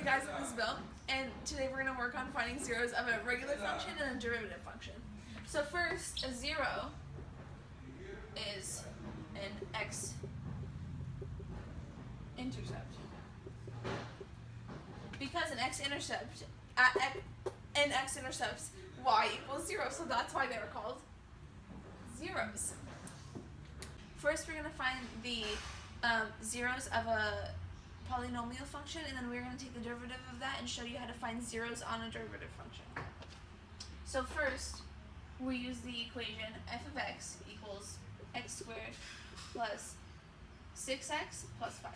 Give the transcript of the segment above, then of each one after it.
Hey guys, I'm Isabel, and today we're going to work on finding zeros of a regular function and a derivative function. So first, a zero is an x-intercept. Because an x-intercepts y equals 0, so that's why they were called zeros. First, we're going to find the zeros of a polynomial function, and then we're going to take the derivative of that and show you how to find zeros on a derivative function. So first, we use the equation f of x equals x squared plus 6x plus 5.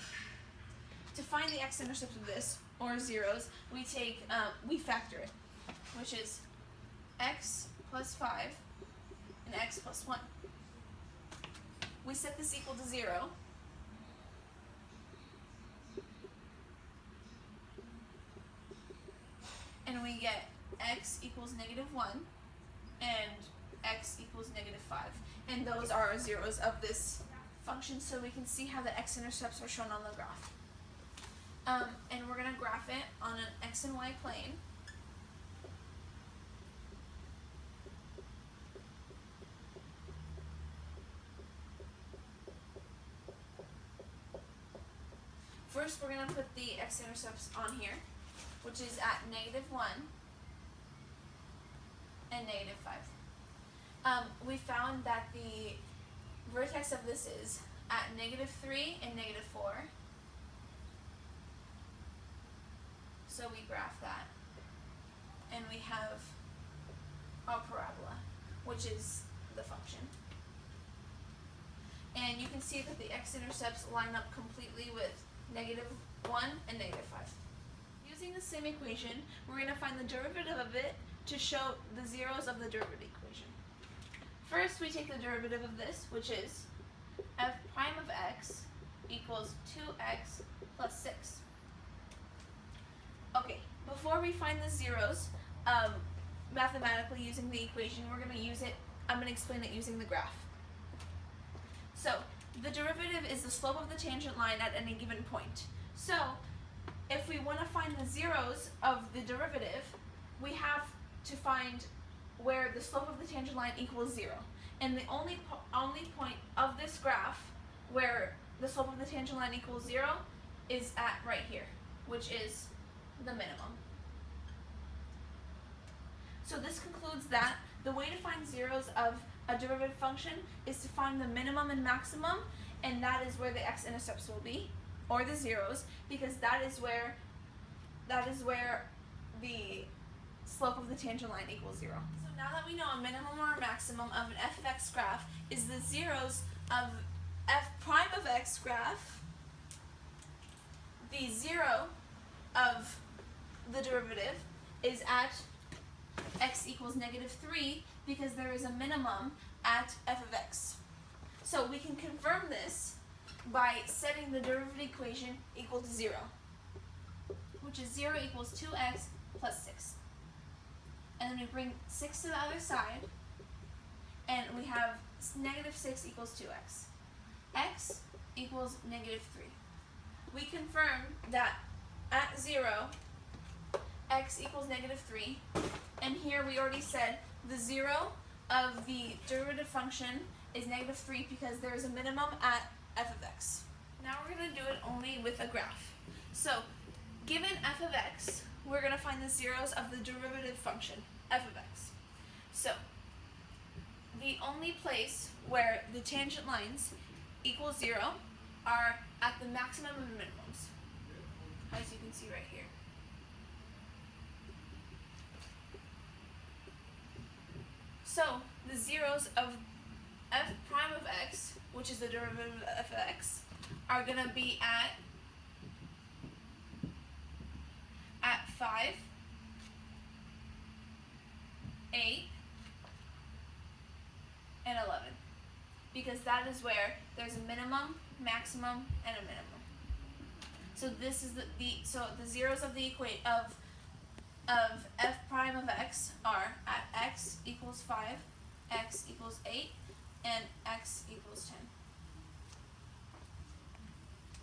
To find the x-intercept of this, or zeros, we factor it, which is x plus 5 and x plus 1. We set this equal to 0. And we get x equals -1 and x equals -5. And those are our zeros of this function, so we can see how the x-intercepts are shown on the graph. And we're going to graph it on an x and y plane. First, we're going to put the x-intercepts on here, which is at -1 and -5. We found that the vertex of this is at -3 and -4. So we graph that, and we have our parabola, which is the function. And you can see that the x-intercepts line up completely with -1 and -5. Using the same equation, we're going to find the derivative of it to show the zeros of the derivative equation. First, we take the derivative of this, which is f prime of x equals 2x plus 6. Okay, before we find the zeros, mathematically using the equation, I'm going to explain it using the graph. So, the derivative is the slope of the tangent line at any given point. So, if we want to find the zeros of the derivative, we have to find where the slope of the tangent line equals 0. And the only point of this graph where the slope of the tangent line equals 0 is at right here, which is the minimum. So this concludes that the way to find zeros of a derivative function is to find the minimum and maximum, and that is where the x-intercepts will be, or the zeros, because that is where the slope of the tangent line equals 0. So now that we know a minimum or a maximum of an f of x graph is the zeros of f prime of x graph, the zero of the derivative is at x equals -3 because there is a minimum at f of x. So we can confirm this by setting the derivative equation equal to 0, which is 0 equals 2x plus 6. And then we bring 6 to the other side, and we have -6 equals 2x. X equals -3. We confirm that at 0, x equals -3, and here we already said the zero of the derivative function is -3 because there is a minimum at f of x. Now we're going to do it only with a graph. So, given f of x, we're going to find the zeros of the derivative function, f of x. So, the only place where the tangent lines equal 0 are at the maximum and minimums, as you can see right here. So, the zeros of f prime of x, which is the derivative of f of x, are going to be at 5, 8, and 11. Because that is where there's a minimum, maximum, and a minimum. So this is the zeros of the of f prime of x are at x equals 5, x equals 8, and x equals 10.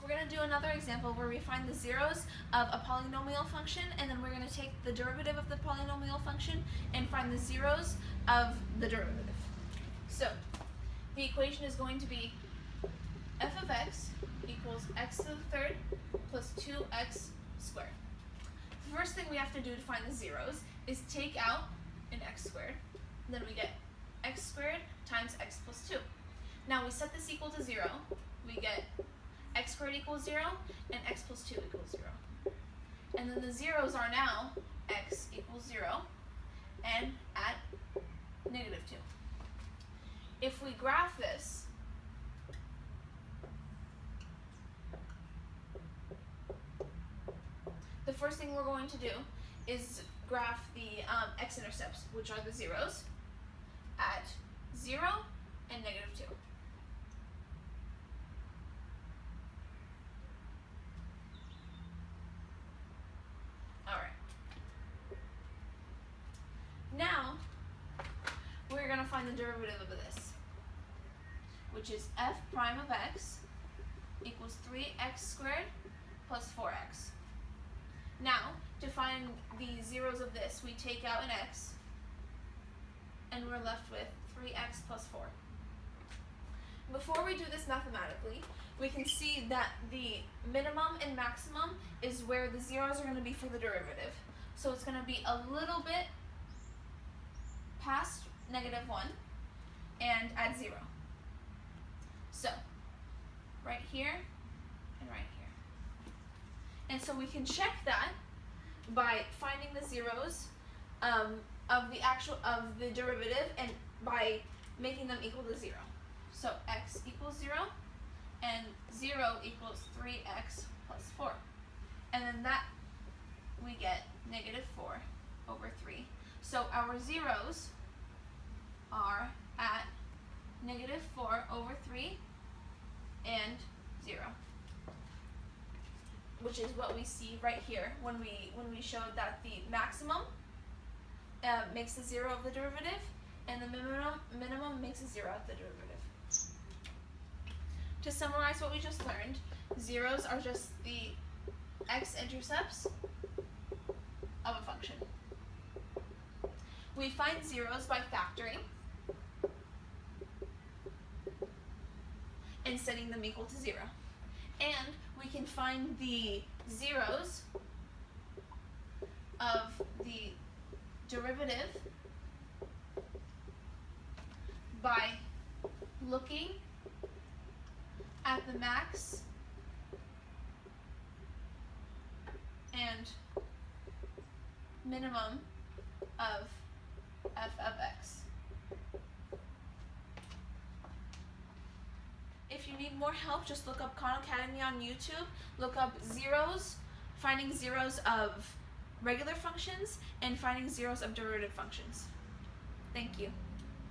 We're going to do another example where we find the zeros of a polynomial function, and then we're going to take the derivative of the polynomial function and find the zeros of the derivative. So the equation is going to be f of x equals x to the third plus 2x squared. The first thing we have to do to find the zeros is take out an x squared. Then we get x squared times x plus 2. Now we set this equal to 0. We get x squared equals 0 and x plus 2 equals 0. And then the zeros are now x equals 0 and at negative 2. If we graph this, the first thing we're going to do is graph the x-intercepts, which are the zeros, at 0 and negative 2. Alright. Now, we're going to find the derivative of this, which is f prime of x equals 3x squared plus 4x. Now, to find the zeros of this, we take out an x, and we're left with 3x plus 4. Before we do this mathematically, we can see that the minimum and maximum is where the zeros are going to be for the derivative. So it's going to be a little bit past negative 1 and at 0. So, right here and right here. And so we can check that by finding the zeros of the derivative and by making them equal to 0. So x equals 0 and 0 equals 3x plus 4. And then that we get negative 4 over 3. So our zeros are at negative 4 over 3 and 0. Which is what we see right here when we showed that the maximum makes the 0 of the derivative, and the minimum makes a 0 of the derivative. To summarize what we just learned, zeros are just the x-intercepts of a function. We find zeros by factoring and setting them equal to 0. And we can find the zeros of the derivative by looking at the max and minimum of f of x. If you need more help, just look up Khan Academy on YouTube. Look up zeros, finding zeros of regular functions, and finding zeros of derivative functions. Thank you.